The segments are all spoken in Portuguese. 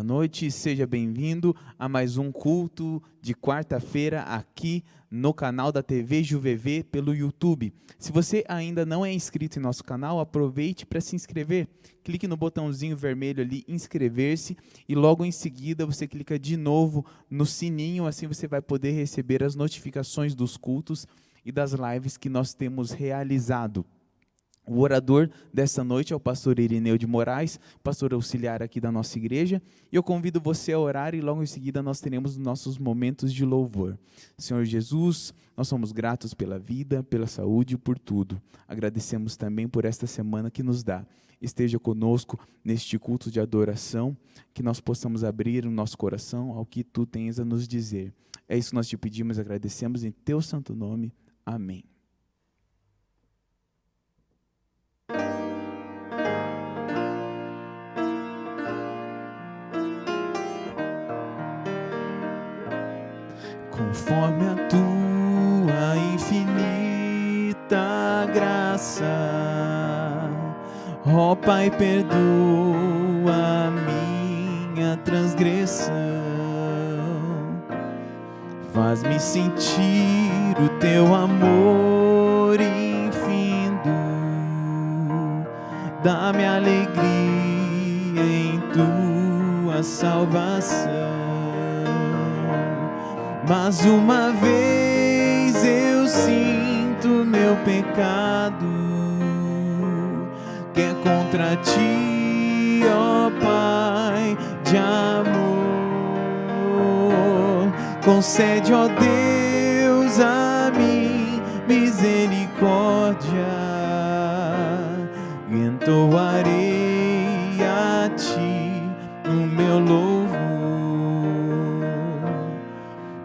noite, seja bem-vindo a mais um culto de quarta-feira aqui no canal da TV JuVV pelo YouTube. Se você ainda não é inscrito em nosso canal, aproveite para se inscrever. Clique no botãozinho vermelho ali, inscrever-se, e logo em seguida você clica de novo no sininho, assim você vai poder receber as notificações dos cultos e das lives que nós temos realizado. O orador dessa noite é o pastor Irineu de Moraes, pastor auxiliar aqui da nossa igreja, e eu convido você a orar e logo em seguida nós teremos nossos momentos de louvor. Senhor Jesus, nós somos gratos pela vida, pela saúde e por tudo. Agradecemos também por esta semana que nos dá. Esteja conosco neste culto de adoração, que nós possamos abrir o nosso coração ao que Tu tens a nos dizer. É isso que nós te pedimos e agradecemos em Teu santo nome. Amém. Conforme a tua infinita graça, ó Pai, perdoa a minha transgressão, faz-me sentir o teu amor infindo, dá-me alegria em tua salvação. Mas uma vez eu sinto meu pecado, que é contra ti, ó Pai de amor. Concede, ó Deus, a mim misericórdia, e entoarei a ti o meu louvor.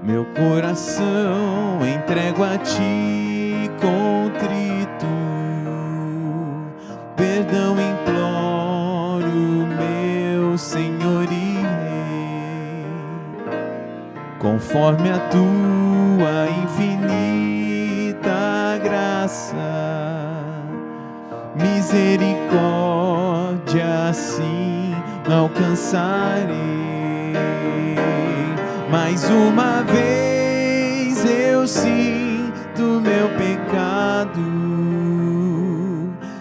Meu coração entrego a ti contrito, perdão imploro, meu Senhor e Rei. Conforme a tua infinita graça, misericórdia assim alcançarei. Mais uma vez eu sinto meu pecado,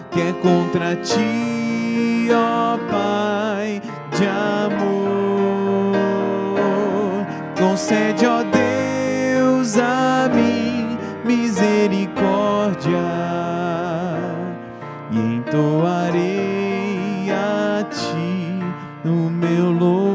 que é contra ti, ó Pai de amor. Concede, ó Deus, a mim misericórdia, e entoarei a ti o meu louvor.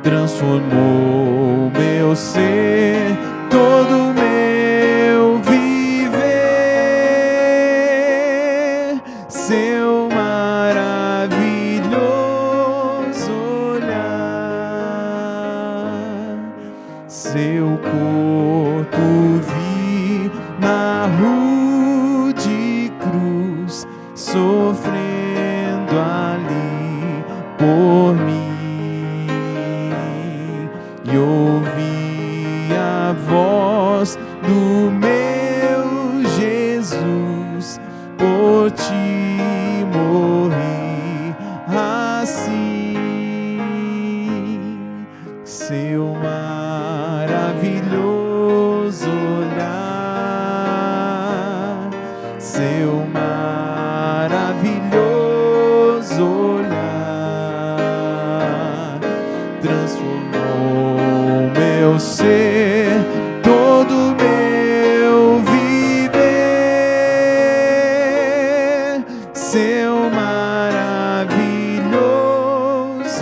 Transformou meu ser, todo meu viver, seu maravilhoso olhar, seu corpo vi na rude cruz, sofrendo ali por mim. E ouvi a voz do meu Jesus, por ti morri. assim, seu maravilhoso olhar, seu maravilhoso olhar transformou meu ser, todo meu viver, seu maravilhoso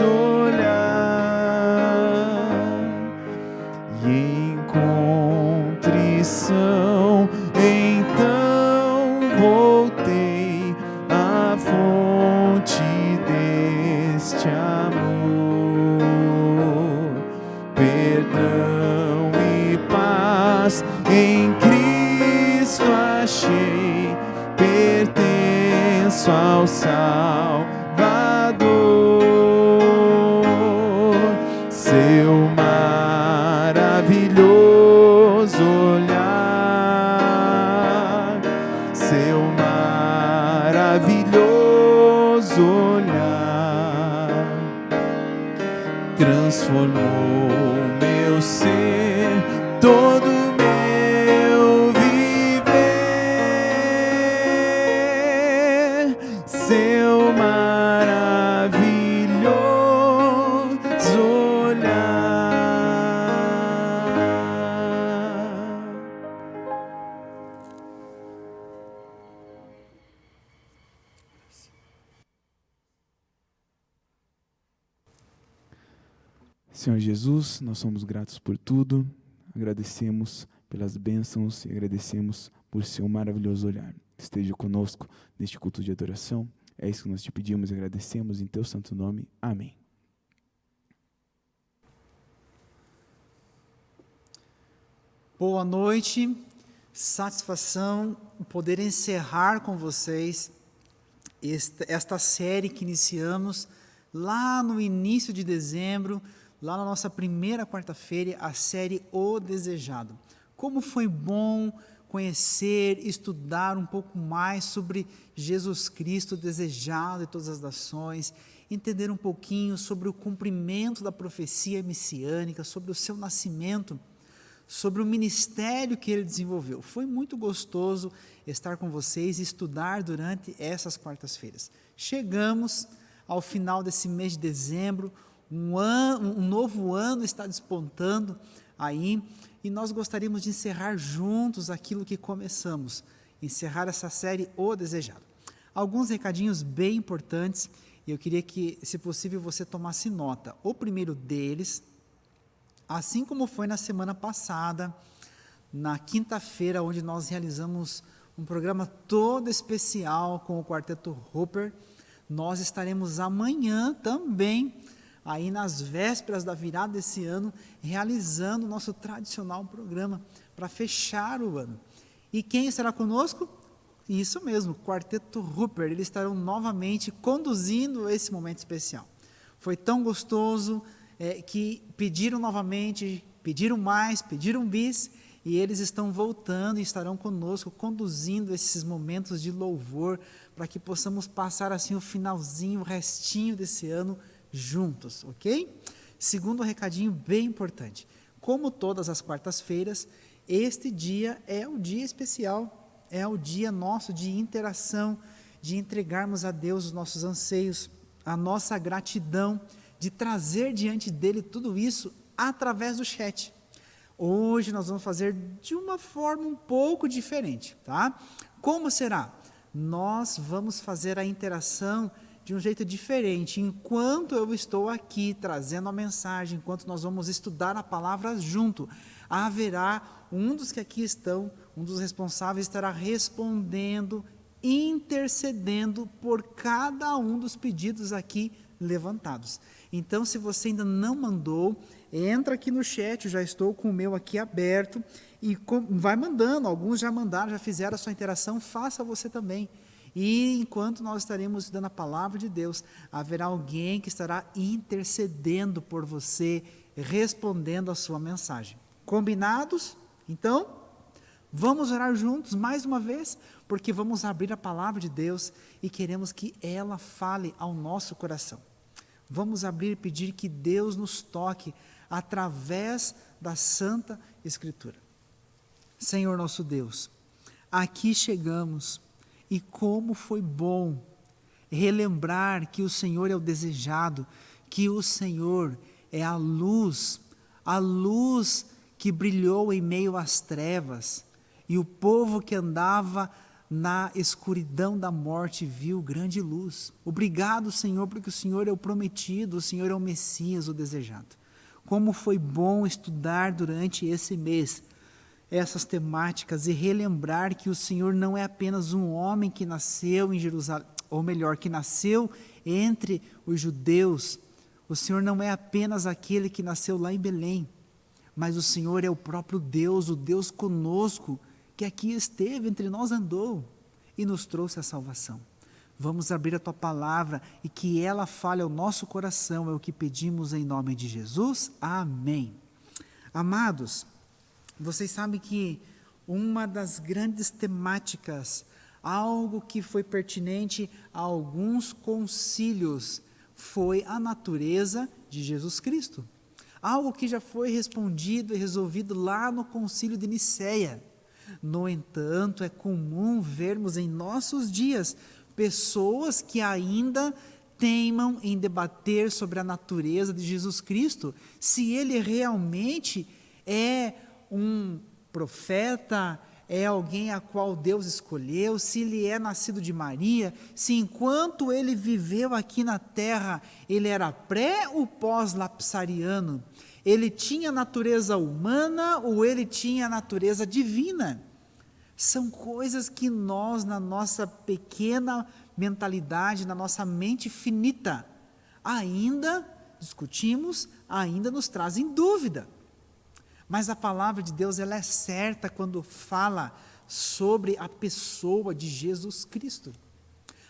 olhar. E em contrição então voltei à fonte deste amor, perdão e paz em Cristo achei, pertenço ao Salvador, seu maravilhoso olhar, seu maravilhoso olhar transformou meu ser, todo meu viver, seu maravilhoso olhar. Senhor Jesus, nós somos gratos por tudo, agradecemos pelas bênçãos e agradecemos por seu maravilhoso olhar. Esteja conosco neste culto de adoração, é isso que nós te pedimos e agradecemos em teu santo nome. Amém. Boa noite, satisfação poder encerrar com vocês esta série que iniciamos lá no início de dezembro, lá na nossa primeira quarta-feira, a série O Desejado. Como foi bom conhecer, estudar um pouco mais sobre Jesus Cristo, desejado de todas as nações, entender um pouquinho sobre o cumprimento da profecia messiânica, sobre o seu nascimento, sobre o ministério que ele desenvolveu. Foi muito gostoso estar com vocês e estudar durante essas quartas-feiras. Chegamos ao final desse mês de dezembro, um novo ano está despontando aí, e nós gostaríamos de encerrar juntos aquilo que começamos, encerrar essa série O Desejado. Alguns recadinhos bem importantes, e eu queria que, se possível, você tomasse nota. O primeiro deles, assim como foi na semana passada, na quinta-feira, onde nós realizamos um programa todo especial com o Quarteto Hooper, nós estaremos amanhã também, aí nas vésperas da virada desse ano, realizando o nosso tradicional programa para fechar o ano. E quem estará conosco? Isso mesmo, Quarteto Hooper, eles estarão novamente conduzindo esse momento especial. Foi tão gostoso que pediram novamente, pediram mais, pediram bis, e eles estão voltando e estarão conosco, conduzindo esses momentos de louvor, para que possamos passar assim o finalzinho, o restinho desse ano juntos, ok? Segundo recadinho bem importante, como todas as quartas-feiras, este dia é o dia especial, é o dia nosso de interação, de entregarmos a Deus os nossos anseios, a nossa gratidão, de trazer diante dele tudo isso através do chat. Hoje nós vamos fazer de uma forma um pouco diferente, tá? Como será? Nós vamos fazer a interação de um jeito diferente. Enquanto eu estou aqui trazendo a mensagem, enquanto nós vamos estudar a palavra junto, haverá um dos que aqui estão, um dos responsáveis estará respondendo, intercedendo por cada um dos pedidos aqui levantados. Então, se você ainda não mandou, entra aqui no chat, eu já estou com o meu aqui aberto, e vai mandando, alguns já mandaram, já fizeram a sua interação, faça você também. E enquanto nós estaremos dando a palavra de Deus, haverá alguém que estará intercedendo por você, respondendo a sua mensagem. Combinados? Então, vamos orar juntos mais uma vez, porque vamos abrir a palavra de Deus e queremos que ela fale ao nosso coração. Vamos abrir e pedir que Deus nos toque através da Santa Escritura. Senhor nosso Deus, aqui chegamos e como foi bom relembrar que o Senhor é o desejado, que o Senhor é a luz que brilhou em meio às trevas, e o povo que andava na escuridão da morte viu grande luz. Obrigado, Senhor, porque o Senhor é o prometido, o Senhor é o Messias, o desejado. Como foi bom estudar durante esse mês essas temáticas e relembrar que o Senhor não é apenas um homem que nasceu em Jerusalém, ou melhor, que nasceu entre os judeus. O Senhor não é apenas aquele que nasceu lá em Belém, mas o Senhor é o próprio Deus, o Deus conosco, que aqui esteve, entre nós andou e nos trouxe a salvação. Vamos abrir a Tua palavra e que ela fale ao nosso coração, é o que pedimos em nome de Jesus. Amém. Amados, vocês sabem que uma das grandes temáticas, algo que foi pertinente a alguns concílios, foi a natureza de Jesus Cristo. Algo que já foi respondido e resolvido lá no concílio de Nicéia. No entanto, é comum vermos em nossos dias pessoas que ainda teimam em debater sobre a natureza de Jesus Cristo, se ele realmente é um profeta, é alguém a qual Deus escolheu, se ele é nascido de Maria, se enquanto ele viveu aqui na terra, ele era pré ou pós-lapsariano, ele tinha natureza humana ou ele tinha natureza divina. São coisas que nós, na nossa pequena mentalidade, na nossa mente finita, ainda discutimos, ainda nos trazem dúvida. Mas a palavra de Deus, ela é certa quando fala sobre a pessoa de Jesus Cristo.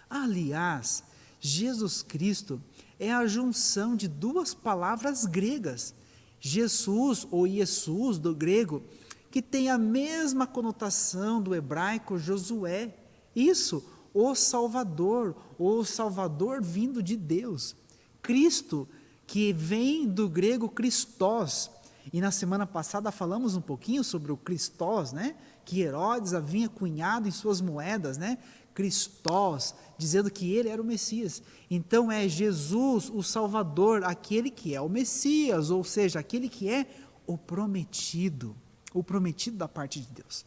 Aliás, Jesus Cristo é a junção de duas palavras gregas. Jesus, ou Jesus do grego, que tem a mesma conotação do hebraico Josué. Isso, o Salvador vindo de Deus. Cristo, que vem do grego Christos. E na semana passada falamos um pouquinho sobre o Christos, né? Que Herodes havia cunhado em suas moedas, né? Christos, dizendo que ele era o Messias. Então é Jesus, o Salvador, aquele que é o Messias, ou seja, aquele que é o prometido da parte de Deus.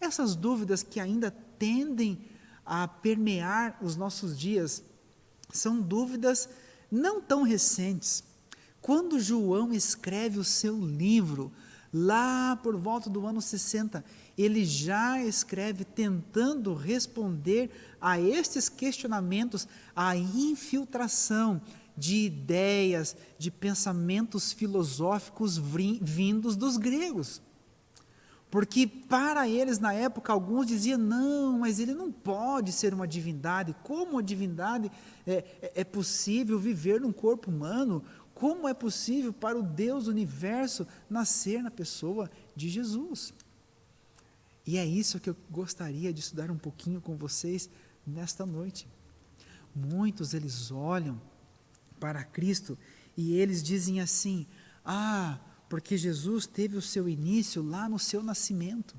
Essas dúvidas que ainda tendem a permear os nossos dias são dúvidas não tão recentes. Quando João escreve o seu livro, lá por volta do ano 60, ele já escreve tentando responder a estes questionamentos, a infiltração de ideias, de pensamentos filosóficos vindos dos gregos. Porque para eles na época, alguns diziam, não, mas ele não pode ser uma divindade. Como a divindade é possível viver num corpo humano? Como é possível para o Deus do universo nascer na pessoa de Jesus? E é isso que eu gostaria de estudar um pouquinho com vocês nesta noite. Muitos eles olham para Cristo e eles dizem assim, porque Jesus teve o seu início lá no seu nascimento.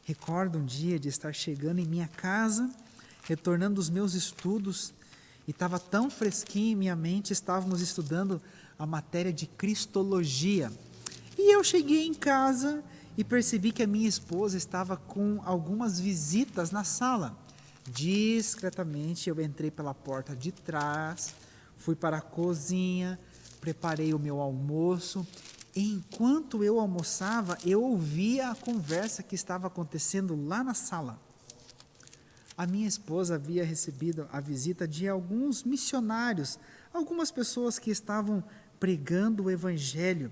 Recordo um dia de estar chegando em minha casa, retornando dos meus estudos, e estava tão fresquinho em minha mente, estávamos estudando a matéria de Cristologia. E eu cheguei em casa e percebi que a minha esposa estava com algumas visitas na sala. Discretamente eu entrei pela porta de trás, fui para a cozinha, preparei o meu almoço. E enquanto eu almoçava, eu ouvia a conversa que estava acontecendo lá na sala. A minha esposa havia recebido a visita de alguns missionários, algumas pessoas que estavam pregando o Evangelho.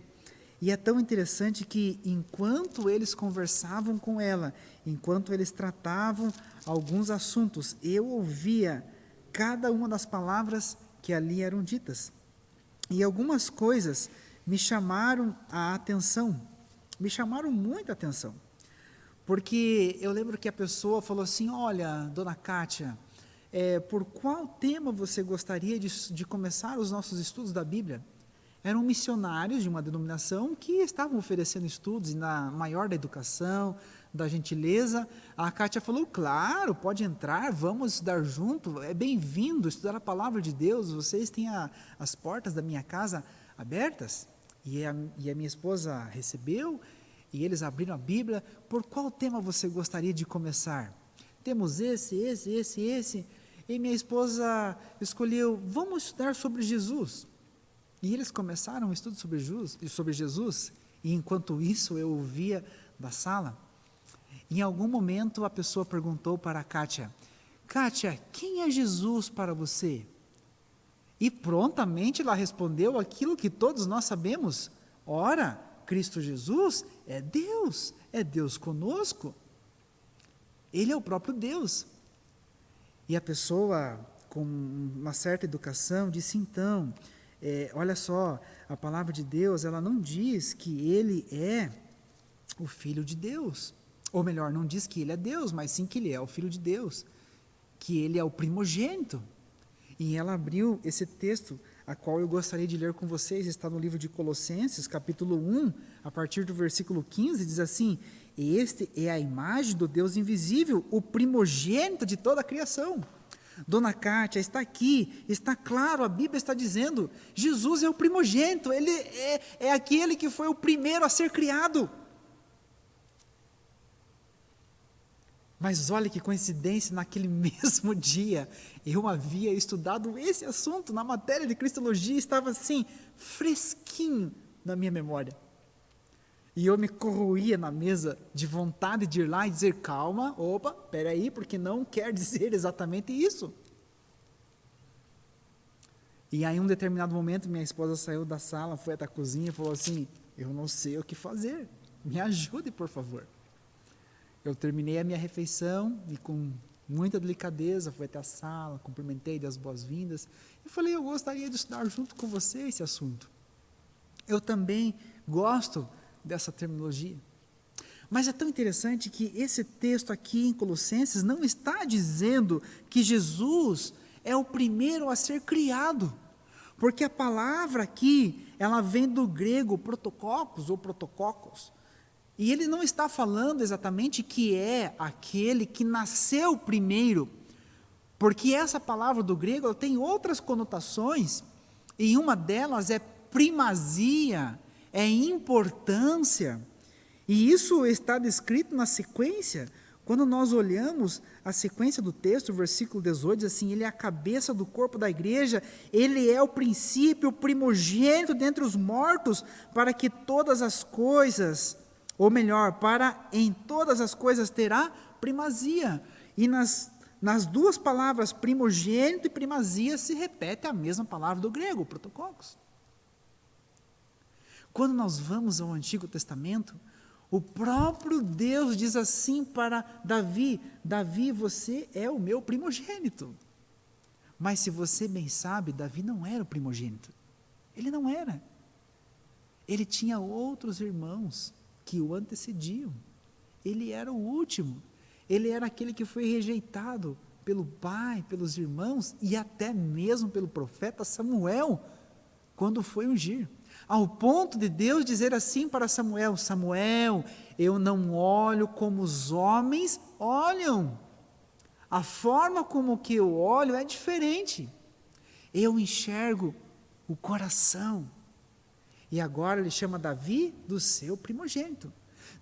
E é tão interessante que, enquanto eles conversavam com ela, enquanto eles tratavam alguns assuntos, eu ouvia cada uma das palavras que ali eram ditas. E algumas coisas me chamaram a atenção, me chamaram muita atenção. Porque eu lembro que a pessoa falou assim, olha, dona Kátia, por qual tema você gostaria de começar os nossos estudos da Bíblia? Eram missionários de uma denominação que estavam oferecendo estudos na maior da educação, da gentileza. A Kátia falou, claro, pode entrar, vamos estudar junto, é bem-vindo estudar a palavra de Deus, vocês têm as portas da minha casa abertas. E a minha esposa recebeu, e eles abriram a Bíblia. Por qual tema você gostaria de começar? Temos esse, e minha esposa escolheu, vamos estudar sobre Jesus. E eles começaram o estudo sobre Jesus, e enquanto isso eu ouvia da sala. Em algum momento a pessoa perguntou para a Kátia, quem é Jesus para você? E prontamente ela respondeu aquilo que todos nós sabemos, ora, Cristo Jesus é Deus conosco, Ele é o próprio Deus. E a pessoa com uma certa educação disse então, olha só, a palavra de Deus, ela não diz que Ele é o Filho de Deus, ou melhor, não diz que Ele é Deus, mas sim que Ele é o Filho de Deus, que Ele é o primogênito. E ela abriu esse texto, a qual eu gostaria de ler com vocês, está no livro de Colossenses, capítulo 1, a partir do versículo 15, diz assim, este é a imagem do Deus invisível, o primogênito de toda a criação. Dona Kátia, está aqui, está claro, a Bíblia está dizendo, Jesus é o primogênito, Ele é aquele que foi o primeiro a ser criado. Mas olha que coincidência, naquele mesmo dia, eu havia estudado esse assunto na matéria de Cristologia, estava assim, fresquinho na minha memória. E eu me corroía na mesa de vontade de ir lá e dizer, calma, opa, peraí, porque não quer dizer exatamente isso. E aí, em um determinado momento, minha esposa saiu da sala, foi até a cozinha e falou assim, eu não sei o que fazer, me ajude, por favor. Eu terminei a minha refeição e com muita delicadeza fui até a sala, cumprimentei, dei as boas-vindas e falei, eu gostaria de estudar junto com você esse assunto. Eu também gosto dessa terminologia. Mas é tão interessante que esse texto aqui em Colossenses não está dizendo que Jesus é o primeiro a ser criado, porque a palavra aqui, ela vem do grego protokokos ou protokokos, e ele não está falando exatamente que é aquele que nasceu primeiro, porque essa palavra do grego ela tem outras conotações, e uma delas é primazia, é importância, e isso está descrito na sequência. Quando nós olhamos a sequência do texto, o versículo 18, diz assim, ele é a cabeça do corpo da igreja, ele é o princípio, o primogênito dentre os mortos, para que todas as coisas, ou melhor, para em todas as coisas terá primazia. E nas duas palavras, primogênito e primazia, se repete a mesma palavra do grego, protokokos. Quando nós vamos ao Antigo Testamento, o próprio Deus diz assim para Davi, Davi, você é o meu primogênito. Mas se você bem sabe, Davi não era o primogênito. Ele não era. Ele tinha outros irmãos que o antecediam. Ele era o último. Ele era aquele que foi rejeitado pelo pai, pelos irmãos e até mesmo pelo profeta Samuel, quando foi ungir. Ao ponto de Deus dizer assim para Samuel, Samuel, eu não olho como os homens olham. A forma como que eu olho é diferente. Eu enxergo o coração. E agora ele chama Davi do seu primogênito.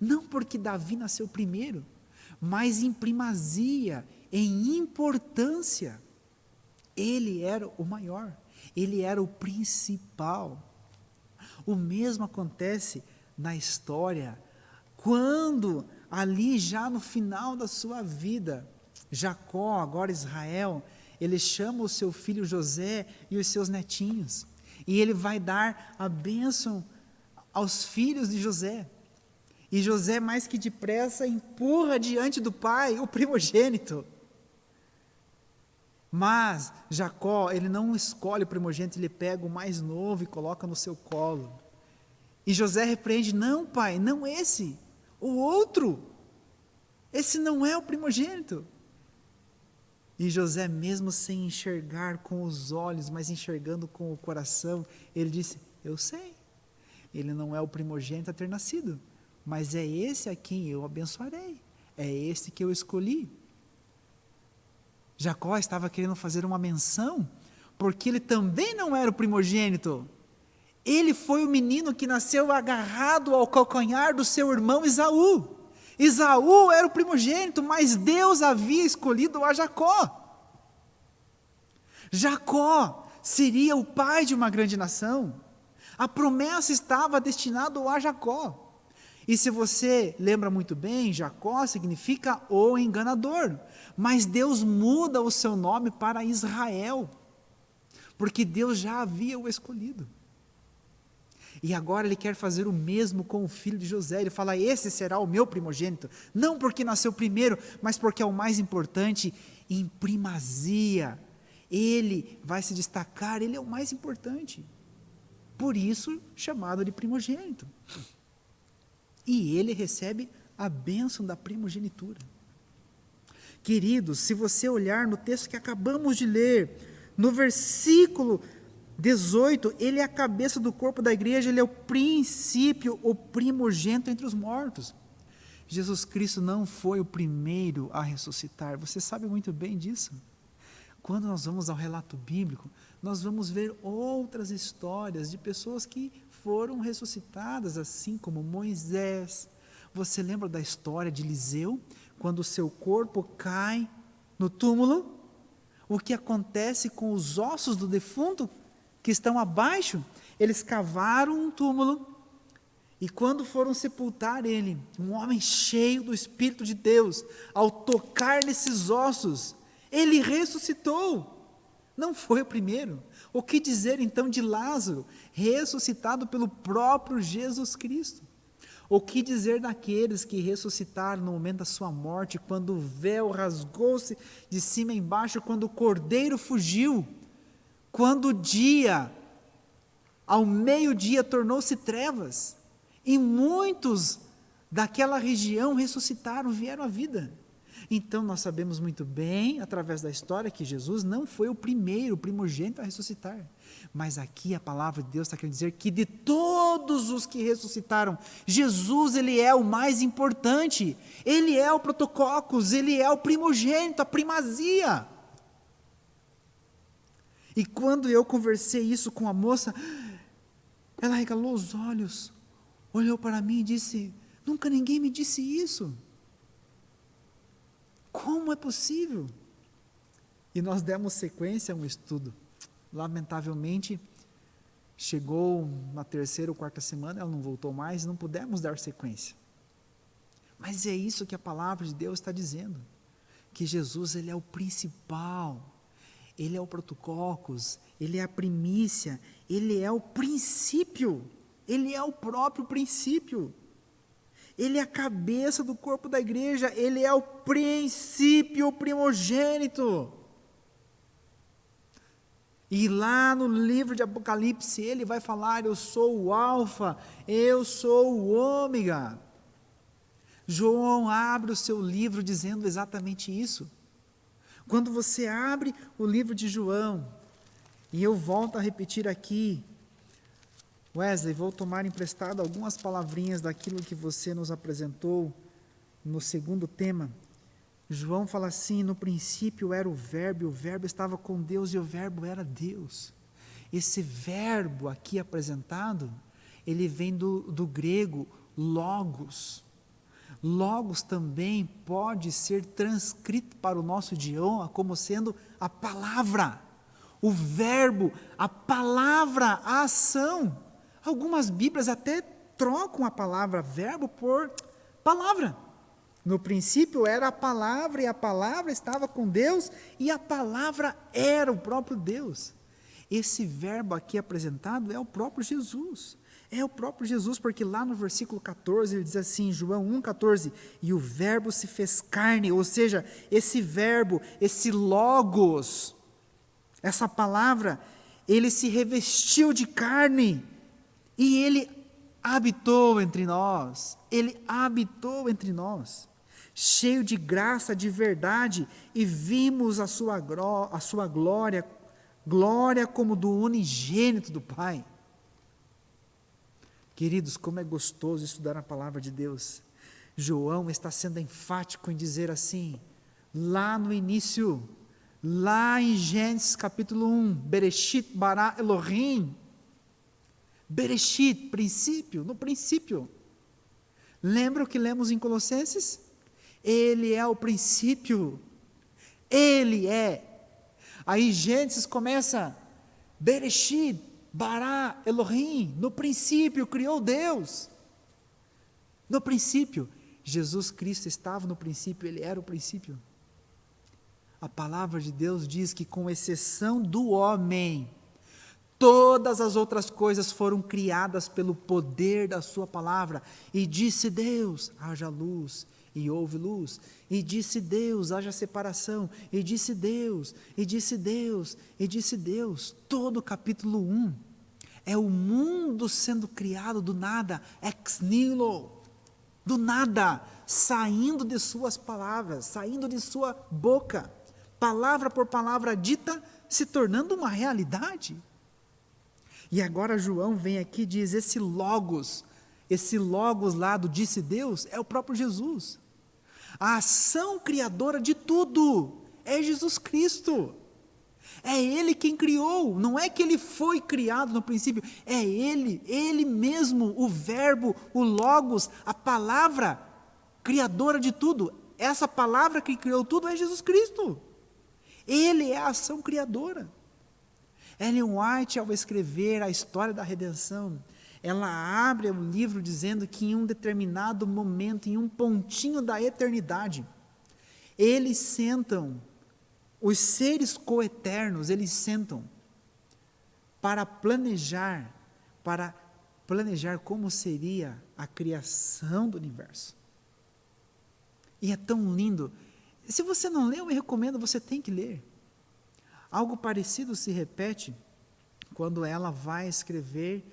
Não porque Davi nasceu primeiro, mas em primazia, em importância. Ele era o maior, ele era o principal. O mesmo acontece na história, quando ali já no final da sua vida, Jacó, agora Israel, ele chama o seu filho José e os seus netinhos, e ele vai dar a bênção aos filhos de José, e José mais que depressa empurra diante do pai o primogênito, mas Jacó, ele não escolhe o primogênito, ele pega o mais novo e coloca no seu colo. E José repreende, não pai, não esse, o outro. Esse não é o primogênito. E José, mesmo sem enxergar com os olhos, mas enxergando com o coração, ele disse: eu sei, ele não é o primogênito a ter nascido, mas é esse a quem eu abençoarei, é esse que eu escolhi. Jacó estava querendo fazer uma menção, porque ele também não era o primogênito. Ele foi o menino que nasceu agarrado ao calcanhar do seu irmão Esaú. Esaú era o primogênito, mas Deus havia escolhido a Jacó. Jacó seria o pai de uma grande nação. A promessa estava destinada a Jacó. E se você lembra muito bem, Jacó significa o enganador. Mas Deus muda o seu nome para Israel, porque Deus já havia o escolhido. E agora ele quer fazer o mesmo com o filho de José. Ele fala: esse será o meu primogênito, não porque nasceu primeiro, mas porque é o mais importante em primazia. Ele vai se destacar, ele é o mais importante. Por isso, chamado de primogênito. E ele recebe a bênção da primogenitura. Queridos, se você olhar no texto que acabamos de ler, no versículo 18, ele é a cabeça do corpo da igreja, ele é o princípio, o primogênito entre os mortos. Jesus Cristo não foi o primeiro a ressuscitar, você sabe muito bem disso. Quando nós vamos ao relato bíblico, nós vamos ver outras histórias de pessoas que foram ressuscitadas, assim como Moisés. Você lembra da história de Eliseu, quando o seu corpo cai no túmulo? O que acontece com os ossos do defunto que estão abaixo? Eles cavaram um túmulo, e quando foram sepultar ele, um homem cheio do Espírito de Deus, ao tocar nesses ossos, ele ressuscitou. Não foi o primeiro. O que dizer então de Lázaro, ressuscitado pelo próprio Jesus Cristo? O que dizer daqueles que ressuscitaram no momento da sua morte, quando o véu rasgou-se de cima a embaixo, quando o cordeiro fugiu, quando o dia, ao meio-dia, tornou-se trevas, e muitos daquela região ressuscitaram, vieram à vida. Então nós sabemos muito bem, através da história, que Jesus não foi o primeiro, o primogênito a ressuscitar. Mas aqui a palavra de Deus está querendo dizer que de todos os que ressuscitaram, Jesus, ele é o mais importante. Ele é o protococos, ele é o primogênito, a primazia. E quando eu conversei isso com a moça, ela regalou os olhos, olhou para mim e disse: nunca ninguém me disse isso. Como é possível? E nós demos sequência a um estudo. Lamentavelmente, chegou na terceira ou quarta semana, ela não voltou mais, não pudemos dar sequência. Mas é isso que a palavra de Deus está dizendo, que Jesus, ele é o principal, ele é o protococos, ele é a primícia, ele é o princípio, ele é o próprio princípio. Ele é a cabeça do corpo da igreja, ele é o princípio primogênito. E lá no livro de Apocalipse, ele vai falar: eu sou o alfa, eu sou o ômega. João abre o seu livro dizendo exatamente isso. Quando você abre o livro de João, e eu volto a repetir aqui, Wesley, vou tomar emprestado algumas palavrinhas daquilo que você nos apresentou no segundo tema. João fala assim: no princípio era o verbo estava com Deus e o verbo era Deus. Esse verbo aqui apresentado, ele vem do grego logos. Logos também pode ser transcrito para o nosso idioma como sendo a palavra, o verbo, a palavra, a ação. Algumas Bíblias até trocam a palavra verbo por palavra. No princípio era a palavra, e a palavra estava com Deus, e a palavra era o próprio Deus. Esse verbo aqui apresentado é o próprio Jesus. É o próprio Jesus, porque lá no versículo 14, ele diz assim, João 1,14, e o verbo se fez carne, ou seja, esse verbo, esse logos, essa palavra, ele se revestiu de carne, e ele habitou entre nós, ele habitou entre nós. cheio de graça, de verdade, e vimos a sua glória, glória como do unigênito do Pai. Queridos, como é gostoso estudar a palavra de Deus. João está sendo enfático em dizer assim, lá no início, lá em Gênesis capítulo 1, Bereshit bara Elohim, Bereshit, princípio, no princípio. Lembra o que lemos em Colossenses? Ele é o princípio, Ele é. Aí Gênesis começa, Bereshit bara Elohim, no princípio criou Deus. No princípio, Jesus Cristo estava no princípio, Ele era o princípio. A palavra de Deus diz que, com exceção do homem, todas as outras coisas foram criadas pelo poder da sua palavra. E disse Deus, haja luz, e houve luz. E disse Deus, haja separação. E disse Deus, e disse Deus, e disse Deus. Todo o capítulo 1 é o mundo sendo criado do nada, ex nihilo. Do nada, saindo de suas palavras, saindo de sua boca, palavra por palavra dita, se tornando uma realidade. E agora João vem aqui e diz, esse logos lá do disse Deus, é o próprio Jesus. A ação criadora de tudo é Jesus Cristo. É Ele quem criou, não é que Ele foi criado no princípio, é Ele mesmo, o verbo, o logos, a palavra criadora de tudo. Essa palavra que criou tudo é Jesus Cristo. Ele é a ação criadora. Ellen White, ao escrever a história da redenção, ela abre o livro dizendo que em um determinado momento, em um pontinho da eternidade, eles sentam, os seres coeternos, eles sentam para planejar como seria a criação do universo. E é tão lindo. Se você não leu, eu me recomendo, você tem que ler. Algo parecido se repete quando ela vai escrever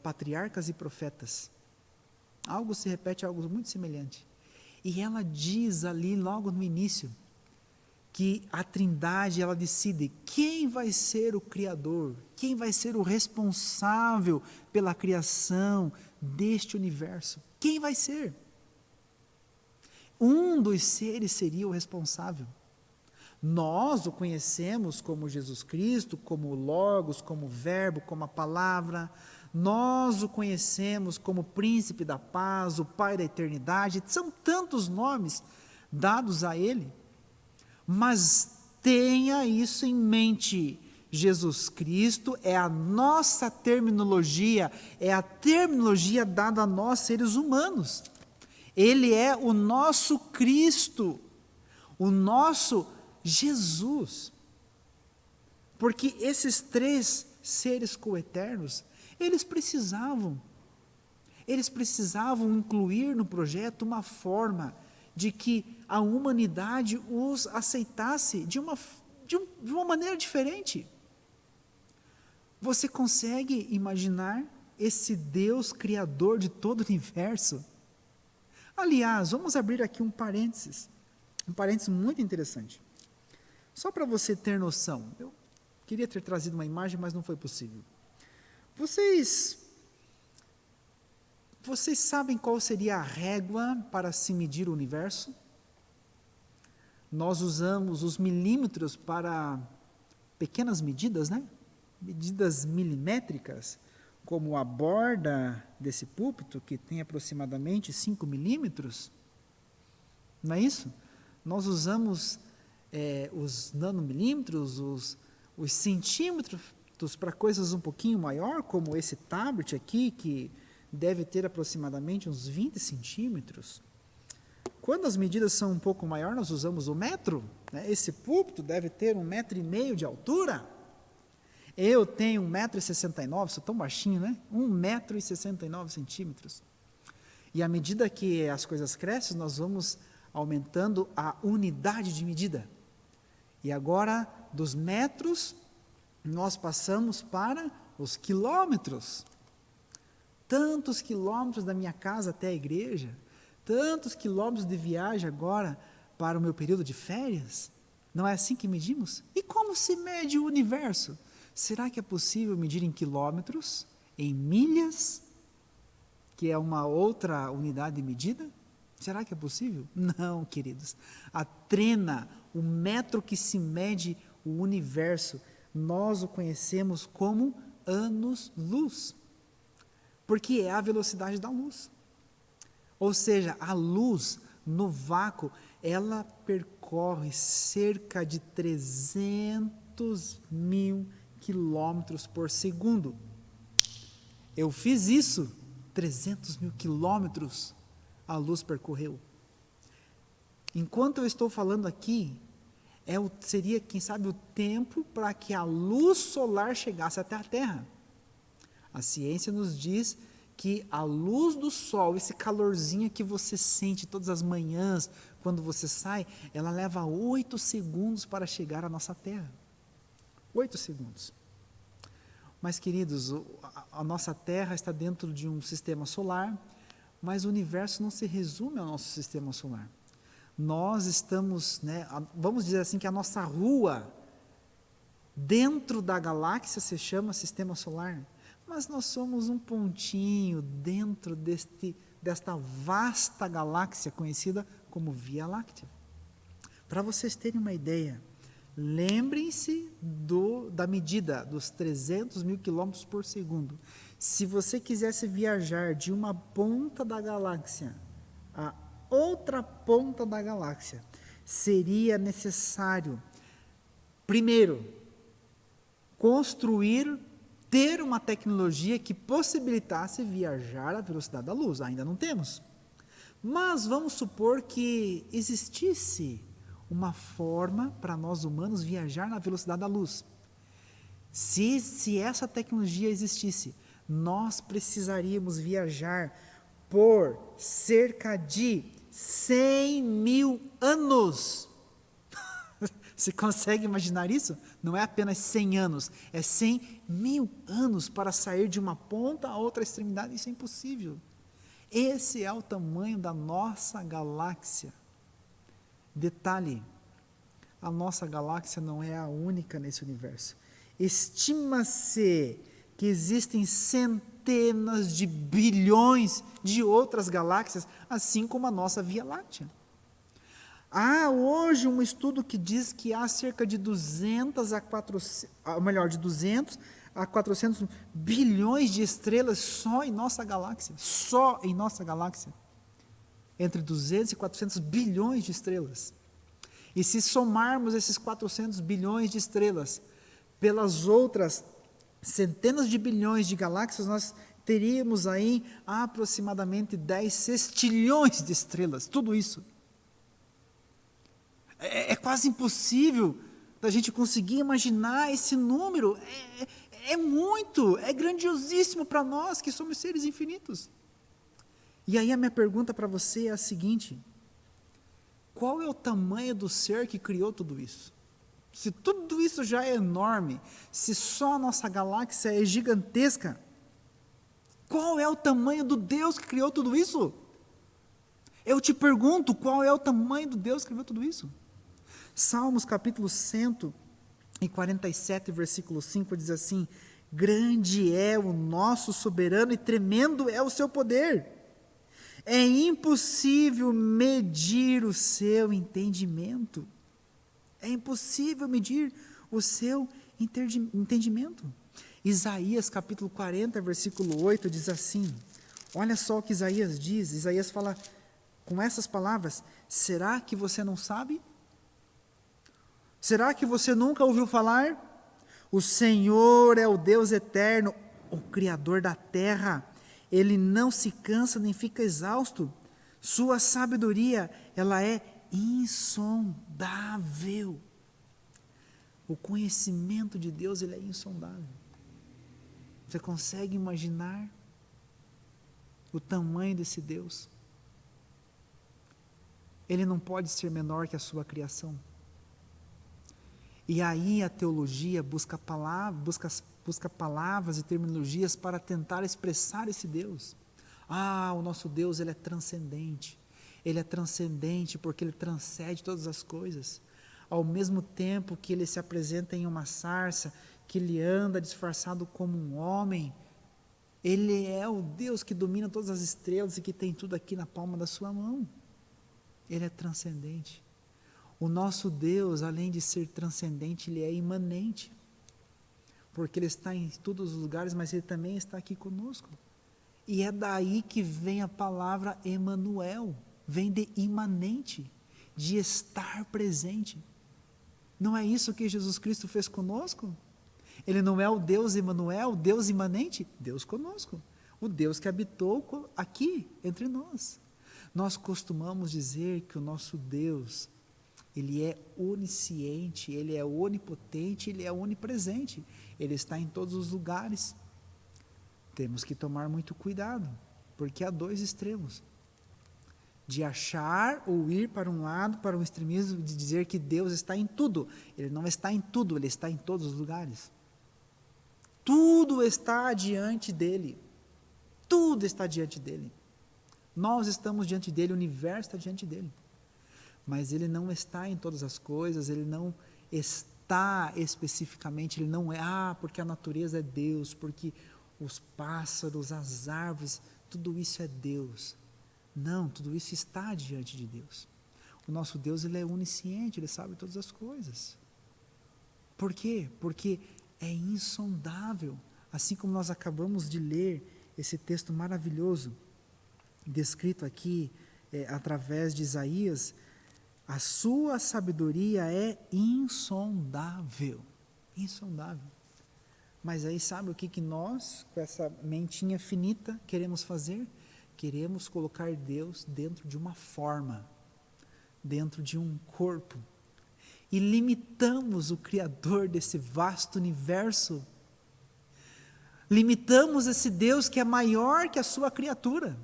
Patriarcas e Profetas. Algo se repete, algo muito semelhante. E ela diz ali, logo no início, que a Trindade, ela decide quem vai ser o Criador, quem vai ser o responsável pela criação deste universo. Quem vai ser? Um dos seres seria o responsável. Nós o conhecemos como Jesus Cristo, como o Logos, como o Verbo, como a Palavra. Nós o conhecemos como Príncipe da Paz, o Pai da Eternidade. São tantos nomes dados a Ele. Mas tenha isso em mente, Jesus Cristo é a nossa terminologia, é a terminologia dada a nós seres humanos. Ele é o nosso Cristo, o nosso Jesus. Porque esses três seres coeternos, eles precisavam incluir no projeto uma forma de que a humanidade os aceitasse de uma maneira diferente. Você consegue imaginar esse Deus criador de todo o universo? Aliás, vamos abrir aqui um parênteses muito interessante. Só para você ter noção, eu queria ter trazido uma imagem, mas não foi possível. Vocês sabem qual seria a régua para se medir o universo? Nós usamos os milímetros para pequenas medidas, né? Medidas milimétricas, como a borda desse púlpito, que tem aproximadamente 5 milímetros. Não é isso? Nós usamos os nanomilímetros, os centímetros para coisas um pouquinho maior, como esse tablet aqui, que deve ter aproximadamente uns 20 centímetros. Quando as medidas são um pouco maiores, nós usamos o metro. Né? Esse púlpito deve ter 1,5 metro de altura. Eu tenho 1,69 m, sou tão baixinho, né? 1,69 m. E à medida que as coisas crescem, nós vamos aumentando a unidade de medida. E agora, dos metros, nós passamos para os quilômetros. Tantos quilômetros da minha casa até a igreja, tantos quilômetros de viagem agora para o meu período de férias. Não é assim que medimos? E como se mede o universo? Será que é possível medir em quilômetros, em milhas, que é uma outra unidade de medida? Será que é possível? Não, queridos. A trena, o metro que se mede o universo, nós o conhecemos como anos-luz, porque é a velocidade da luz. Ou seja, a luz no vácuo, ela percorre cerca de 300 mil quilômetros por segundo. Eu fiz isso, 300 mil quilômetros a luz percorreu. Enquanto eu estou falando aqui, seria, quem sabe, o tempo para que a luz solar chegasse até a Terra. A ciência nos diz que a luz do sol, esse calorzinho que você sente todas as manhãs, quando você sai, ela leva 8 segundos para chegar à nossa Terra. 8 segundos. Mas, queridos, a nossa Terra está dentro de um sistema solar, mas o universo não se resume ao nosso sistema solar. Nós estamos, vamos dizer assim, que a nossa rua dentro da galáxia se chama sistema solar, mas nós somos um pontinho dentro desta vasta galáxia conhecida como Via Láctea. Para vocês terem uma ideia, lembrem-se da medida dos 300 mil quilômetros por segundo. Se você quisesse viajar de uma ponta da galáxia a outra ponta da galáxia, seria necessário, primeiro, ter uma tecnologia que possibilitasse viajar à velocidade da luz. Ainda não temos. Mas vamos supor que existisse uma forma para nós humanos viajar na velocidade da luz. Se essa tecnologia existisse, nós precisaríamos viajar por cerca de 100 mil anos. Você consegue imaginar isso? Não é apenas 100 anos, é 100 mil anos para sair de uma ponta a outra extremidade. Isso é impossível. Esse é o tamanho da nossa galáxia. Detalhe, a nossa galáxia não é a única nesse universo. Estima-se que existem centenas de bilhões de outras galáxias, assim como a nossa Via Láctea. Há hoje um estudo que diz que há cerca de 200 a 400 bilhões de estrelas só em nossa galáxia. Só em nossa galáxia. Entre 200 e 400 bilhões de estrelas. E se somarmos esses 400 bilhões de estrelas pelas outras centenas de bilhões de galáxias, nós teríamos aí aproximadamente 10 sextilhões de estrelas. Tudo isso. É quase impossível da gente conseguir imaginar esse número. É muito, é grandiosíssimo para nós que somos seres infinitos. E aí a minha pergunta para você é a seguinte: qual é o tamanho do ser que criou tudo isso? Se tudo isso já é enorme, se só a nossa galáxia é gigantesca, qual é o tamanho do Deus que criou tudo isso? Eu te pergunto, qual é o tamanho do Deus que criou tudo isso? Salmos capítulo 147, versículo 5 diz assim: grande é o nosso soberano e tremendo é o seu poder. É impossível medir o seu entendimento. É impossível medir o seu entendimento. Isaías capítulo 40, versículo 8 diz assim, olha só o que Isaías diz. Isaías fala com essas palavras: será que você não sabe? Será que você nunca ouviu falar? O Senhor é o Deus eterno, o Criador da terra. Ele não se cansa nem fica exausto. Sua sabedoria, ela é insondável. O conhecimento de Deus, ele é insondável. Você consegue imaginar o tamanho desse Deus? Ele não pode ser menor que a sua criação. E aí a teologia busca palavras e terminologias para tentar expressar esse Deus. O nosso Deus, ele é transcendente. Ele é transcendente porque Ele transcende todas as coisas. Ao mesmo tempo que Ele se apresenta em uma sarça, que Ele anda disfarçado como um homem, Ele é o Deus que domina todas as estrelas e que tem tudo aqui na palma da sua mão. Ele é transcendente. O nosso Deus, além de ser transcendente, Ele é imanente, porque Ele está em todos os lugares, mas Ele também está aqui conosco. E é daí que vem a palavra Emanuel, vem de imanente, de estar presente. Não é isso que Jesus Cristo fez conosco? Ele não é o Deus Emanuel, o Deus imanente? Deus conosco, o Deus que habitou aqui entre nós. Nós costumamos dizer que o nosso Deus, Ele é onisciente, Ele é onipotente, Ele é onipresente, Ele está em todos os lugares. Temos que tomar muito cuidado, porque há dois extremos, de achar ou ir para um lado, para um extremismo, de dizer que Deus está em tudo. Ele não está em tudo, Ele está em todos os lugares. Tudo está diante dEle, tudo está diante dEle. Nós estamos diante dEle, o universo está diante dEle. Mas Ele não está em todas as coisas, Ele não está especificamente, Ele não é, porque a natureza é Deus, porque os pássaros, as árvores, tudo isso é Deus. Não, tudo isso está diante de Deus. O nosso Deus, Ele é onisciente, Ele sabe todas as coisas. Por quê? Porque é insondável, assim como nós acabamos de ler esse texto maravilhoso, descrito aqui através de Isaías, a sua sabedoria é insondável, insondável. Mas aí sabe o que nós, com essa mentinha finita, queremos fazer? Queremos colocar Deus dentro de uma forma, dentro de um corpo, e limitamos o Criador desse vasto universo, limitamos esse Deus que é maior que a sua criatura.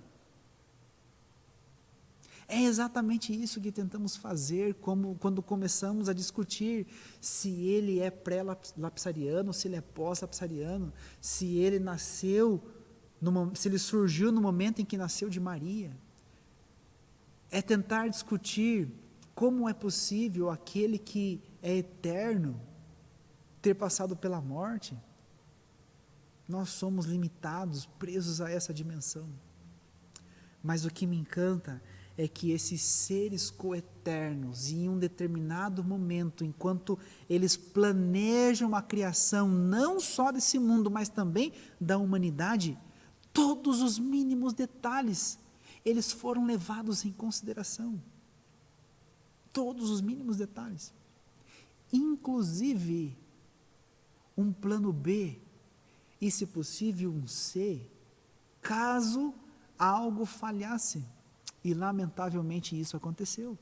É exatamente isso que tentamos fazer quando começamos a discutir se ele é pré-lapsariano, se ele é pós-lapsariano, se ele nasceu, se ele surgiu no momento em que nasceu de Maria. É tentar discutir como é possível aquele que é eterno ter passado pela morte. Nós somos limitados, presos a essa dimensão. Mas o que me encanta é que esses seres coeternos, em um determinado momento, enquanto eles planejam a criação não só desse mundo, mas também da humanidade, todos os mínimos detalhes, eles foram levados em consideração. Todos os mínimos detalhes. Inclusive, um plano B, e se possível um C, caso algo falhasse. E lamentavelmente isso aconteceu.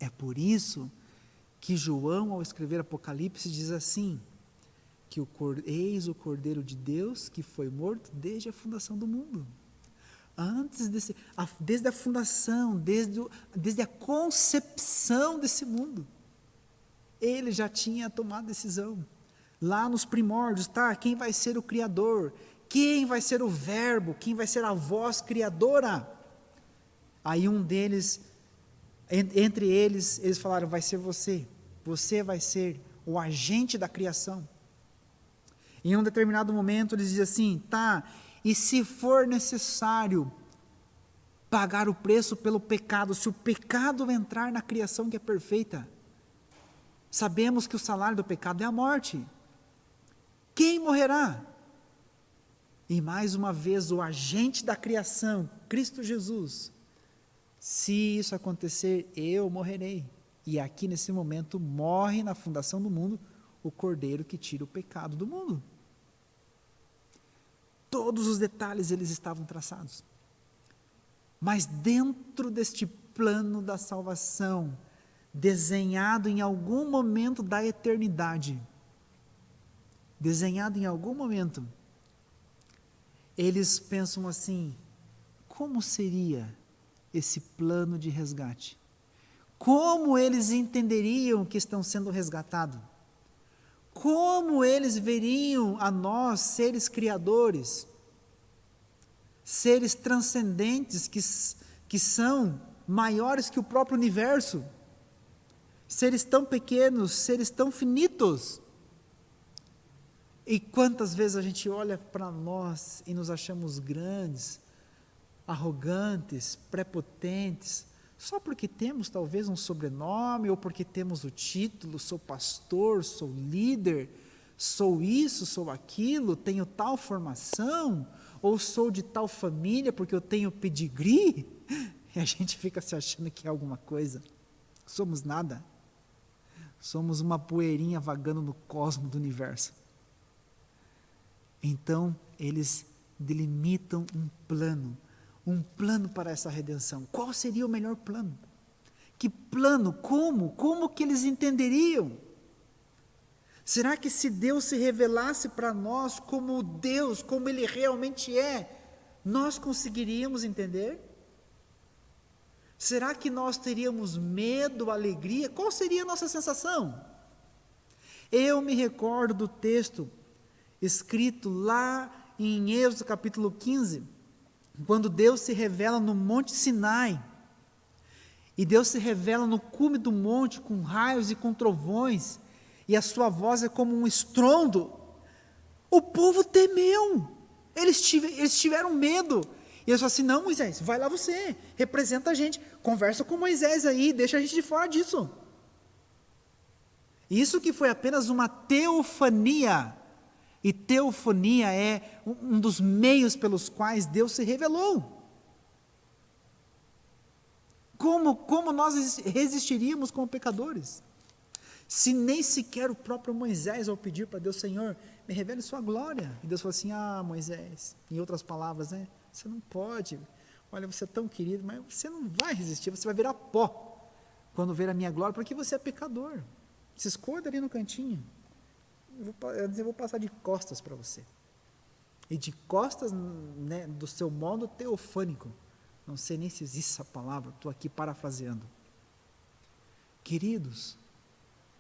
É por isso que João, ao escrever Apocalipse, diz assim, que eis o Cordeiro de Deus que foi morto desde a fundação do mundo. Desde a fundação, desde a concepção desse mundo, ele já tinha tomado decisão. Lá nos primórdios, quem vai ser o Criador? Quem vai ser o Verbo? Quem vai ser a voz criadora? Aí um deles, entre eles falaram, vai ser você vai ser o agente da criação. Em um determinado momento eles dizem assim, e se for necessário pagar o preço pelo pecado, se o pecado entrar na criação que é perfeita, sabemos que o salário do pecado é a morte. Quem morrerá? E mais uma vez o agente da criação, Cristo Jesus, se isso acontecer, eu morrerei. E aqui nesse momento morre na fundação do mundo o Cordeiro que tira o pecado do mundo. Todos os detalhes eles estavam traçados. Mas dentro deste plano da salvação, desenhado em algum momento da eternidade, eles pensam assim, como seria esse plano de resgate? Como eles entenderiam que estão sendo resgatados? Como eles veriam a nós, seres criadores, seres transcendentes, que que são maiores que o próprio universo, seres tão pequenos, seres tão finitos. E quantas vezes a gente olha para nós e nos achamos grandes, arrogantes, prepotentes, só porque temos talvez um sobrenome, ou porque temos o título, sou pastor, sou líder, sou isso, sou aquilo, tenho tal formação, ou sou de tal família porque eu tenho pedigree, e a gente fica se achando que é alguma coisa. Somos nada. Somos uma poeirinha vagando no cosmos do universo. Então, eles delimitam um plano para essa redenção. Qual seria o melhor plano? Que plano? Como? Como que eles entenderiam? Será que se Deus se revelasse para nós como Deus, como Ele realmente é, nós conseguiríamos entender? Será que nós teríamos medo, alegria? Qual seria a nossa sensação? Eu me recordo do texto escrito lá em Êxodo capítulo 15, quando Deus se revela no Monte Sinai, e Deus se revela no cume do monte com raios e com trovões, e a sua voz é como um estrondo. O povo temeu, eles tiveram medo, e eles falaram assim: não, Moisés, vai lá você, representa a gente, conversa com Moisés aí, deixa a gente de fora disso. Isso que foi apenas uma teofania, e teofania é um dos meios pelos quais Deus se revelou. Como nós resistiríamos como pecadores? Se nem sequer o próprio Moisés, ao pedir para Deus: Senhor, me revele sua glória. E Deus falou assim: Moisés, em outras palavras, você não pode. Olha, você é tão querido, mas você não vai resistir, você vai virar pó quando ver a minha glória, porque você é pecador. Se esconda ali no cantinho. Eu vou passar de costas para você. E de costas, do seu modo teofânico. Não sei nem se existe essa palavra, estou aqui parafraseando. Queridos,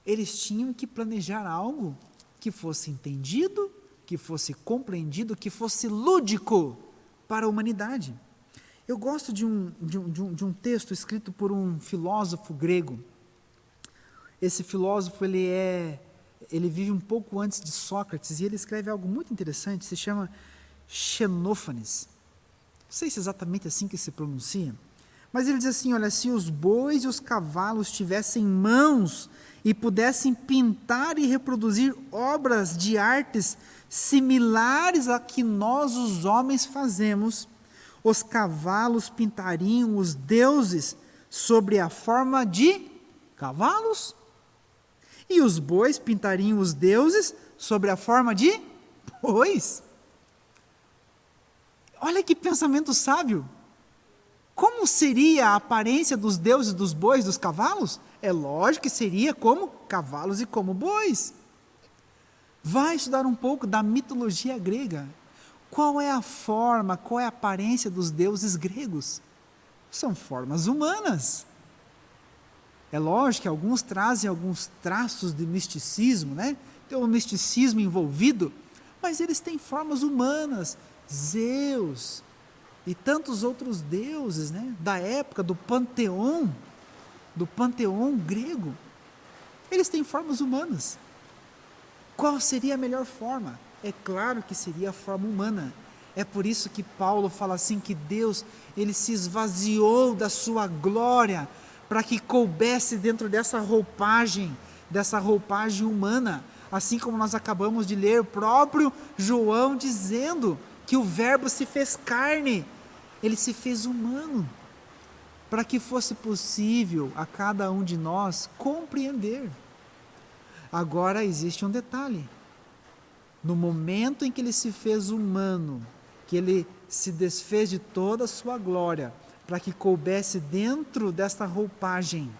eles tinham que planejar algo que fosse entendido, que fosse compreendido, que fosse lúdico para a humanidade. Eu gosto de um texto escrito por um filósofo grego. Esse filósofo, ele vive um pouco antes de Sócrates, e ele escreve algo muito interessante, se chama Xenófanes. Não sei se é exatamente assim que se pronuncia, mas ele diz assim: olha, se os bois e os cavalos tivessem mãos e pudessem pintar e reproduzir obras de artes similares a que nós, os homens, fazemos, os cavalos pintariam os deuses sobre a forma de cavalos, e os bois pintariam os deuses sobre a forma de bois. Olha que pensamento sábio. Como seria a aparência dos deuses dos bois, dos cavalos? É lógico que seria como cavalos e como bois. Vai estudar um pouco da mitologia grega. Qual é a forma, qual é a aparência dos deuses gregos? São formas humanas. É lógico que alguns trazem alguns traços de misticismo, tem um misticismo envolvido, mas eles têm formas humanas. Zeus e tantos outros deuses, da época do panteão grego, eles têm formas humanas. Qual seria a melhor forma? É claro que seria a forma humana. É por isso que Paulo fala assim, que Deus, ele se esvaziou da sua glória, para que coubesse dentro dessa roupagem humana, assim como nós acabamos de ler o próprio João dizendo que o Verbo se fez carne, ele se fez humano, para que fosse possível a cada um de nós compreender. Agora existe um detalhe: no momento em que ele se fez humano, que ele se desfez de toda a sua glória, para que coubesse dentro desta roupagem,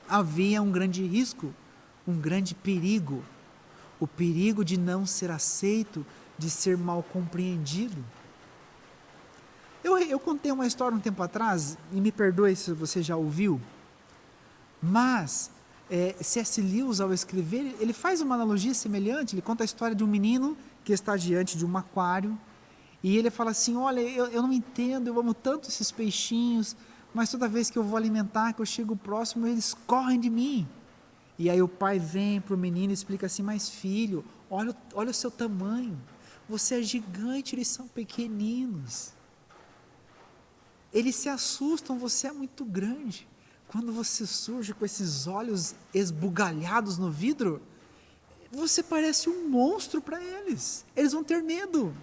havia um grande risco, um grande perigo, o perigo de não ser aceito, de ser mal compreendido. Eu contei uma história um tempo atrás, e me perdoe se você já ouviu, mas C.S. Lewis, ao escrever, ele faz uma analogia semelhante. Ele conta a história de um menino que está diante de um aquário, e ele fala assim: olha, eu não entendo, eu amo tanto esses peixinhos, mas toda vez que eu vou alimentar, que eu chego próximo, eles correm de mim. E aí o pai vem para o menino e explica assim: mas filho, olha o seu tamanho, você é gigante, eles são pequeninos. Eles se assustam, você é muito grande. Quando você surge com esses olhos esbugalhados no vidro, você parece um monstro para eles. Eles vão ter medo.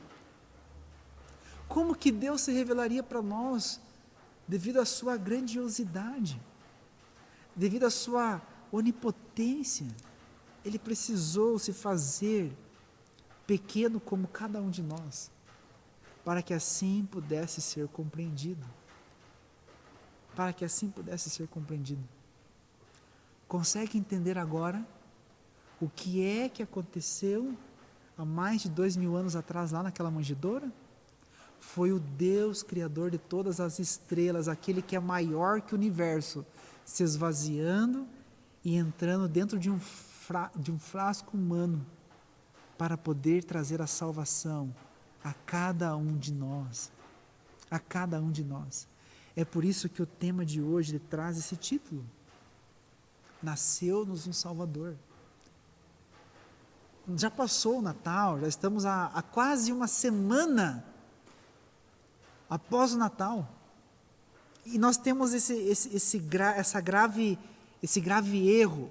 Como que Deus se revelaria para nós devido à sua grandiosidade, devido à sua onipotência? Ele precisou se fazer pequeno como cada um de nós, para que assim pudesse ser compreendido. Para que assim pudesse ser compreendido. Consegue entender agora o que é que aconteceu há mais de 2000 anos atrás, lá naquela manjedoura? Foi o Deus Criador de todas as estrelas, aquele que é maior que o universo, se esvaziando e entrando dentro de um frasco humano, para poder trazer a salvação a cada um de nós. A cada um de nós. É por isso que o tema de hoje traz esse título: Nasceu-nos um Salvador. Já passou o Natal, já estamos há quase uma semana após o Natal. E nós temos esse grave erro.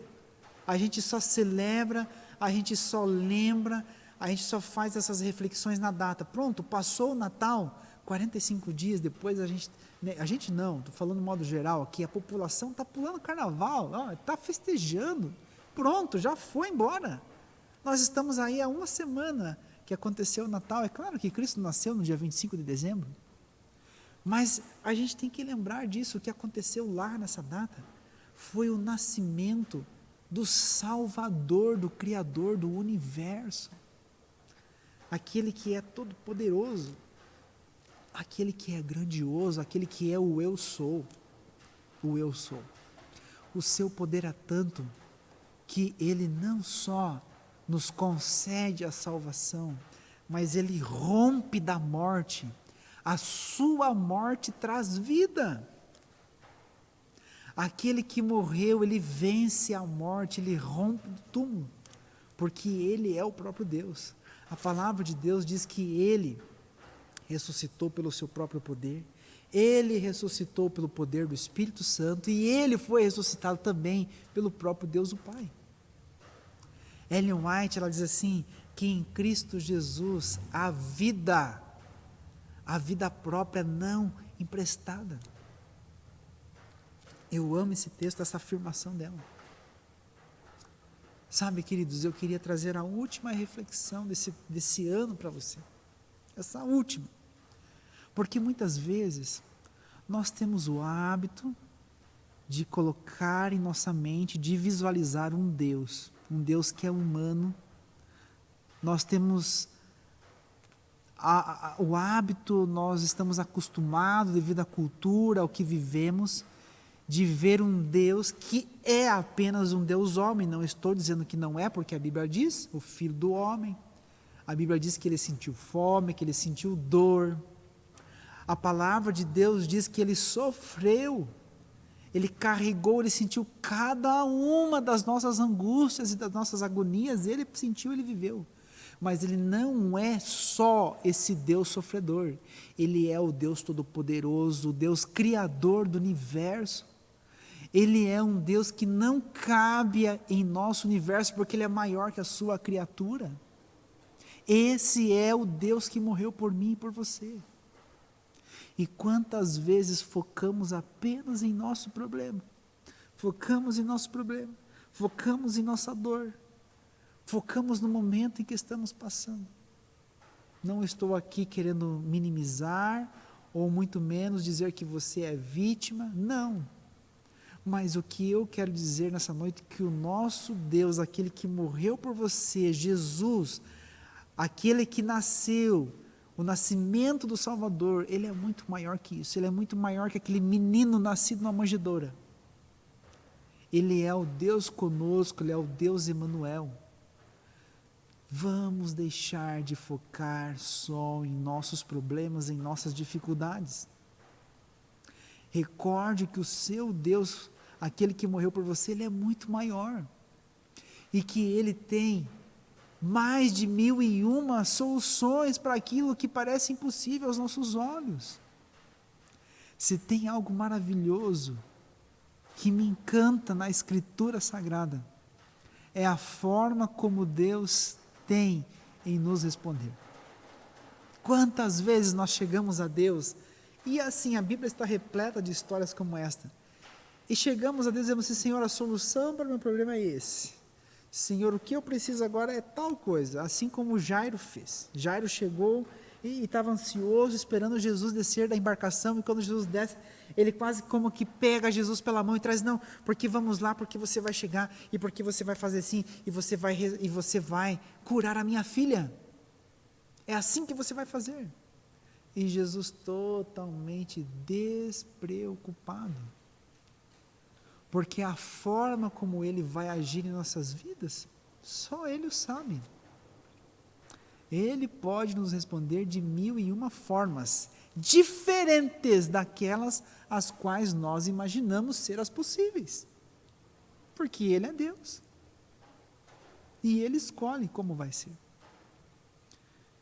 A gente só celebra, a gente só lembra, a gente só faz essas reflexões na data. Pronto, passou o Natal, 45 dias depois a gente não, estou falando de modo geral aqui, a população está pulando carnaval, está festejando, pronto, já foi embora. Nós estamos aí há uma semana que aconteceu o Natal. É claro que Cristo nasceu no dia 25 de dezembro, mas a gente tem que lembrar disso. O que aconteceu lá nessa data foi o nascimento do Salvador, do Criador do universo, aquele que é todo poderoso, aquele que é grandioso, aquele que é o eu sou. O eu sou. O seu poder é tanto que ele não só nos concede a salvação, mas ele rompe da morte. A sua morte traz vida. Aquele que morreu, ele vence a morte, ele rompe do túmulo, porque ele é o próprio Deus. A palavra de Deus diz que ele ressuscitou pelo seu próprio poder, ele ressuscitou pelo poder do Espírito Santo, e ele foi ressuscitado também pelo próprio Deus o Pai. Ellen White, ela diz assim, que em Cristo Jesus a vida própria não emprestada. Eu amo esse texto, essa afirmação dela. Sabe, queridos, eu queria trazer a última reflexão desse ano para você. Essa última. Porque muitas vezes nós temos o hábito de colocar em nossa mente, de visualizar um Deus que é humano. Nós temos o hábito, nós estamos acostumados, devido à cultura, ao que vivemos, de ver um Deus que é apenas um Deus homem. Não estou dizendo que não é, porque a Bíblia diz, o Filho do homem. A Bíblia diz que ele sentiu fome, que ele sentiu dor. A palavra de Deus diz que ele sofreu, ele carregou, ele sentiu cada uma das nossas angústias e das nossas agonias, ele sentiu, ele viveu. Mas ele não é só esse Deus sofredor, ele é o Deus todo-poderoso, o Deus criador do universo. Ele é um Deus que não cabe em nosso universo, porque ele é maior que a sua criatura. Esse é o Deus que morreu por mim e por você. E quantas vezes focamos apenas em nosso problema, focamos em nosso problema, focamos em nossa dor, focamos no momento em que estamos passando. Não estou aqui querendo minimizar, ou muito menos dizer que você é vítima, não. Mas o que eu quero dizer nessa noite é que o nosso Deus, aquele que morreu por você, Jesus, aquele que nasceu, o nascimento do Salvador, ele é muito maior que isso, ele é muito maior que aquele menino nascido na manjedoura. Ele é o Deus conosco, ele é o Deus Emanuel. Vamos deixar de focar só em nossos problemas, em nossas dificuldades. Recorde que o seu Deus, aquele que morreu por você, Ele é muito maior. E que Ele tem mais de 1001 soluções para aquilo que parece impossível aos nossos olhos. Se tem algo maravilhoso que me encanta na Escritura Sagrada, é a forma como Deus tem em nos responder. Quantas vezes nós chegamos a Deus, e assim, a Bíblia está repleta de histórias como esta, e chegamos a Deus e dizemos assim: Senhor, a solução para o meu problema é esse. Senhor, o que eu preciso agora é tal coisa, assim como Jairo fez. Jairo chegou e estava ansioso, esperando Jesus descer da embarcação, e quando Jesus desce, ele quase como que pega Jesus pela mão e traz: não, porque vamos lá, porque você vai chegar, e porque você vai fazer assim, e você vai curar a minha filha. É assim que você vai fazer. E Jesus totalmente despreocupado, porque a forma como Ele vai agir em nossas vidas, só Ele o sabe. Ele pode nos responder de 1001 formas, diferentes daquelas as quais nós imaginamos ser as possíveis, porque Ele é Deus, e Ele escolhe como vai ser.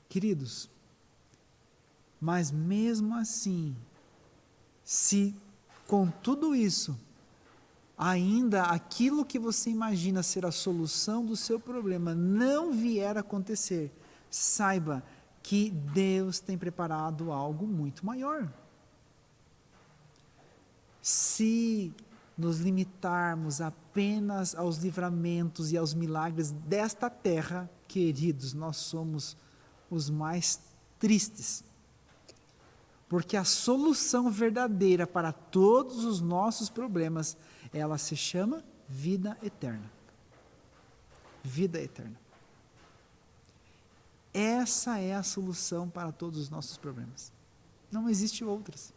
Queridos, mas mesmo assim, se com tudo isso, ainda aquilo que você imagina ser a solução do seu problema não vier a acontecer, saiba que Deus tem preparado algo muito maior. Se nos limitarmos apenas aos livramentos e aos milagres desta terra, queridos, nós somos os mais tristes, porque a solução verdadeira para todos os nossos problemas, ela se chama vida eterna. Vida eterna. Essa é a solução para todos os nossos problemas. Não existe outras.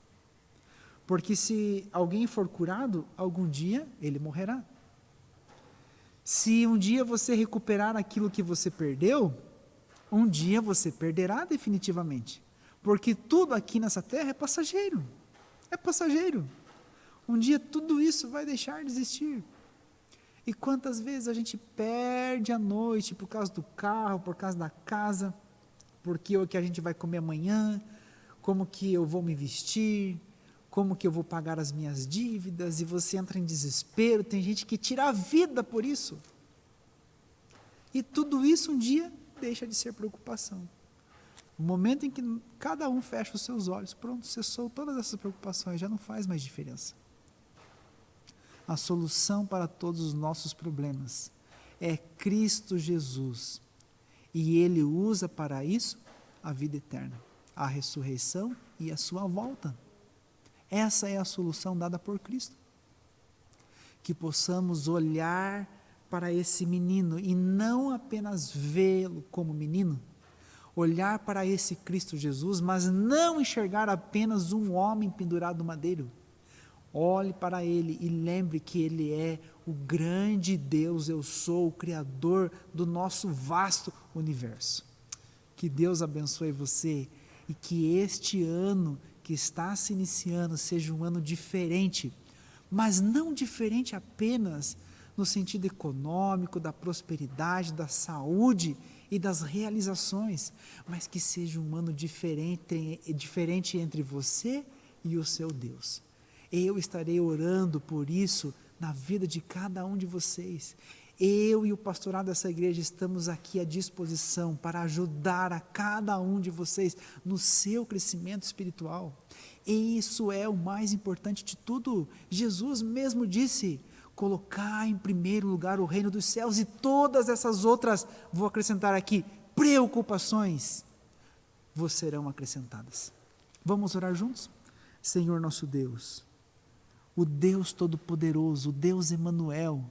Porque se alguém for curado, algum dia ele morrerá. Se um dia você recuperar aquilo que você perdeu, um dia você perderá definitivamente. Porque tudo aqui nessa terra é passageiro. É passageiro. Um dia tudo isso vai deixar de existir. E quantas vezes a gente perde a noite por causa do carro, por causa da casa, porque o que a gente vai comer amanhã, como que eu vou me vestir, como que eu vou pagar as minhas dívidas, e você entra em desespero. Tem gente que tira a vida por isso. E tudo isso um dia deixa de ser preocupação. No momento em que cada um fecha os seus olhos, pronto, cessou todas essas preocupações, já não faz mais diferença. A solução para todos os nossos problemas é Cristo Jesus. E Ele usa para isso a vida eterna, a ressurreição e a sua volta. Essa é a solução dada por Cristo. Que possamos olhar para esse menino e não apenas vê-lo como menino, olhar para esse Cristo Jesus, mas não enxergar apenas um homem pendurado no madeiro. Olhe para Ele e lembre que Ele é o grande Deus, eu sou o Criador do nosso vasto universo. Que Deus abençoe você e que este ano que está se iniciando seja um ano diferente, mas não diferente apenas no sentido econômico, da prosperidade, da saúde e das realizações, mas que seja um ano diferente entre você e o seu Deus. Eu estarei orando por isso na vida de cada um de vocês. Eu e o pastorado dessa igreja estamos aqui à disposição para ajudar a cada um de vocês no seu crescimento espiritual. E isso é o mais importante de tudo. Jesus mesmo disse: colocar em primeiro lugar o reino dos céus, e todas essas outras, vou acrescentar aqui, preocupações, vos serão acrescentadas. Vamos orar juntos? Senhor nosso Deus, o Deus Todo-Poderoso, o Deus Emanuel,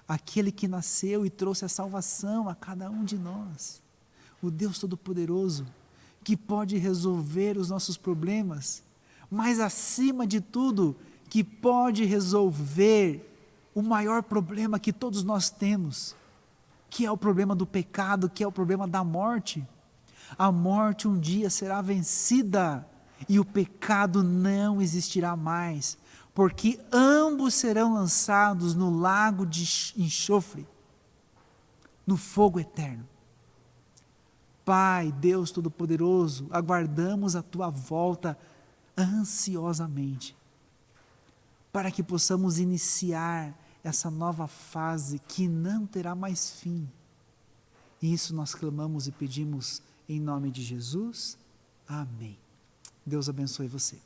aquele que nasceu e trouxe a salvação a cada um de nós, o Deus Todo-Poderoso, que pode resolver os nossos problemas, mas acima de tudo, que pode resolver o maior problema que todos nós temos, que é o problema do pecado, que é o problema da morte. A morte um dia será vencida, e o pecado não existirá mais, porque ambos serão lançados no lago de enxofre, no fogo eterno. Pai, Deus Todo-Poderoso, aguardamos a Tua volta ansiosamente, para que possamos iniciar essa nova fase que não terá mais fim. E isso nós clamamos e pedimos em nome de Jesus. Amém. Deus abençoe você.